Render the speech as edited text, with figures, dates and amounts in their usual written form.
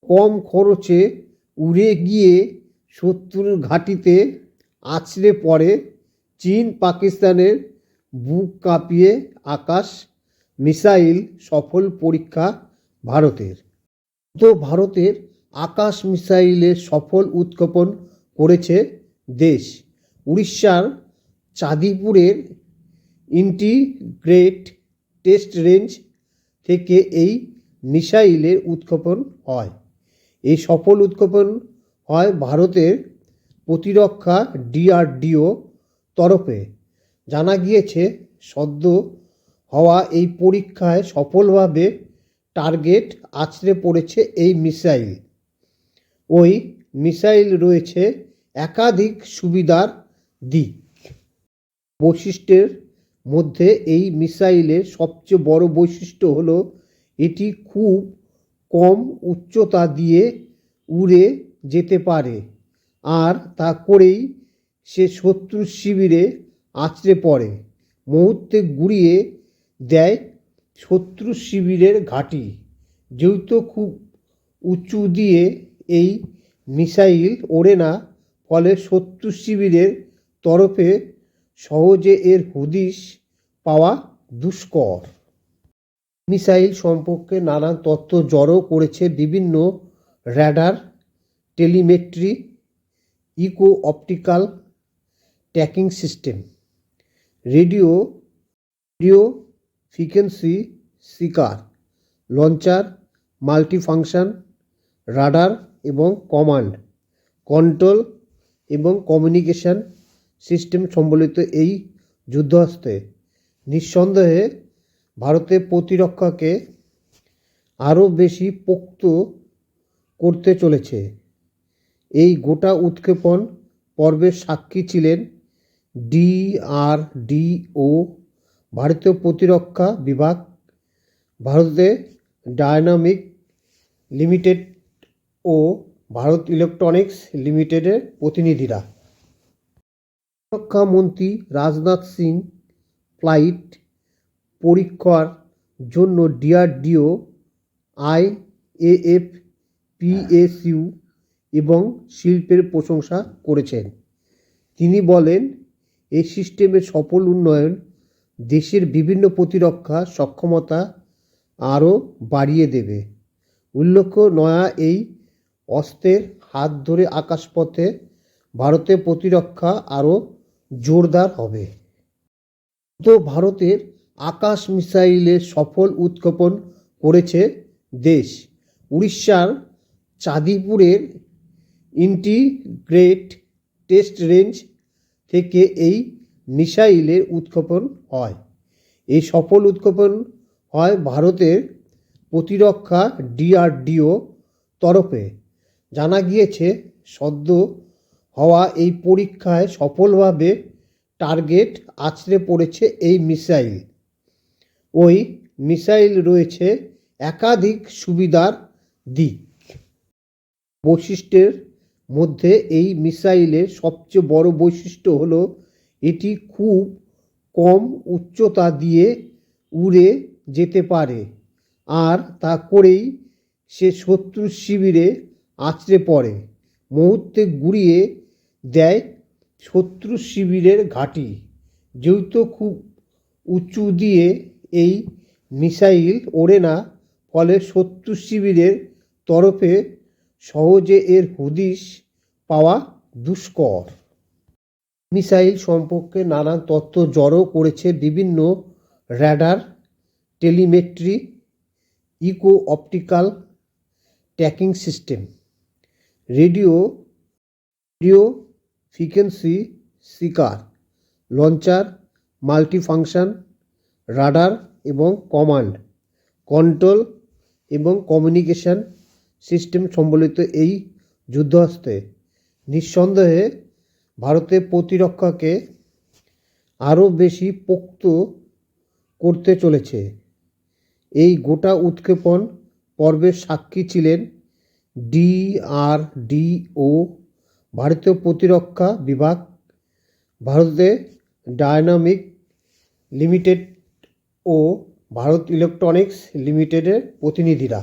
কম খরচে উড়ে গিয়ে শত্রুর ঘাঁটিতে আছড়ে পড়ে। চীন পাকিস্তানের বুক কাঁপিয়ে আকাশ মিসাইল সফল পরীক্ষা ভারতের। ভারতের আকাশ মিসাইলের সফল উৎক্ষেপণ করেছে দেশ। উড়িষ্যার চাঁদিপুরের ইন্টিগ্রেটেড টেস্ট রেঞ্জ থেকে এই মিসাইলের উৎক্ষেপণ হয়। এই সফল উৎক্ষেপণ হয় ভারতের প্রতিরক্ষা DRDO তরফে। জানা গিয়েছে, সদ্য হওয়া এই পরীক্ষায় সফলভাবে টার্গেট আছড়ে পড়েছে এই মিসাইল। ওই মিসাইল রয়েছে একাধিক সুবিধার দিক। বৈশিষ্ট্যের মধ্যে এই মিসাইলের সবচেয়ে বড় বৈশিষ্ট্য হলো এটি খুব কম উচ্চতা দিয়ে উড়ে যেতে পারে, আর তা করেই সে শত্রুর শিবিরে আছড়ে পড়ে, মুহূর্তে গুঁড়িয়ে দেয় শত্রুর শিবিরের ঘাঁটি। যেহেতু খুব উঁচু দিয়ে এই মিসাইল ওড়ে না, ফলে শত্রু শিবিরের তরফে সহজে এর হদিশ পাওয়া দুষ্কর। মিসাইল সম্পর্কে নানান তথ্য জড়ো করেছে বিভিন্ন radar, telemetry, echo optical tracking system, radio frequency seeker, launcher, multifunction radar এবং কমান্ড কন্ট্রোল এবং কমিউনিকেশন সিস্টেম সম্বলিত এই যুদ্ধাস্ত্রে নিঃসন্দেহে ভারতের প্রতিরক্ষাকে আরও বেশি পোক্ত করতে চলেছে। এই গোটা উৎক্ষেপণ পর্বের সাক্ষী ছিলেন DRDO, ভারতীয় প্রতিরক্ষা বিভাগ, ভারতের ডায়নামিক লিমিটেড ও ভারত ইলেকট্রনিক্স লিমিটেডের প্রতিনিধিরা। প্রতিরক্ষা মন্ত্রী রাজনাথ সিং ফ্লাইট পরীক্ষার জন্য DRDO, IAF, PSU এবং শিল্পের প্রশংসা করেছেন। তিনি বলেন, এই সিস্টেমের সফল উন্নয়ন দেশের বিভিন্ন প্রতিরক্ষা সক্ষমতা আরও বাড়িয়ে দেবে। উল্লেখ্য, নয়া এই অস্ত্রের হাত ধরে আকাশপথে ভারতের প্রতিরক্ষা আরও জোরদার হবে। ভারতের আকাশ মিসাইলের সফল উৎক্ষেপণ করেছে দেশ। উড়িষ্যার চাঁদিপুরের ইন্টিগ্রেটেড টেস্ট রেঞ্জ থেকে এই মিসাইলের উৎক্ষেপণ হয়। এই সফল উৎক্ষেপণ হয় ভারতের প্রতিরক্ষা DRDO তরফে। জানা গিয়েছে, সদ্য হওয়া এই পরীক্ষায় সফলভাবে টার্গেট আছড়ে পড়েছে এই মিসাইল। ওই মিসাইল রয়েছে একাধিক সুবিধার দিক। বৈশিষ্ট্যের মধ্যে এই মিসাইলের সবচেয়ে বড় বৈশিষ্ট্য হলো এটি খুব কম উচ্চতা দিয়ে উড়ে যেতে পারে, আর তা করেই সে শত্রুর শিবিরে আছড়ে পড়ে, মুহূর্তে গুঁড়িয়ে দেয় শত্রুর শিবিরের ঘাঁটি। যেহেতু খুব উঁচু দিয়ে এই মিসাইল ওড়ে না, ফলে শত্রু শিবিরের তরফে সহজে এর হদিশ পাওয়া দুষ্কর। মিসাইল সম্পর্কে নানান তথ্য জড়ো করেছে বিভিন্ন radar, telemetry, echo optical tracking system, radio frequency seeker, launcher, multifunction radar এবং কমান্ড কন্ট্রোল এবং কমিউনিকেশন সিস্টেম সম্বলিত এই যুদ্ধাস্ত্রে নিঃসন্দেহে ভারতের প্রতিরক্ষাকে আরও বেশি পোক্ত করতে চলেছে। এই গোটা উৎক্ষেপণ পর্বের সাক্ষী ছিলেন DRDO, ভারতীয় প্রতিরক্ষা বিভাগ, ভারতের ডায়নামিক লিমিটেড ও ভারত ইলেকট্রনিক্স লিমিটেডের প্রতিনিধিরা।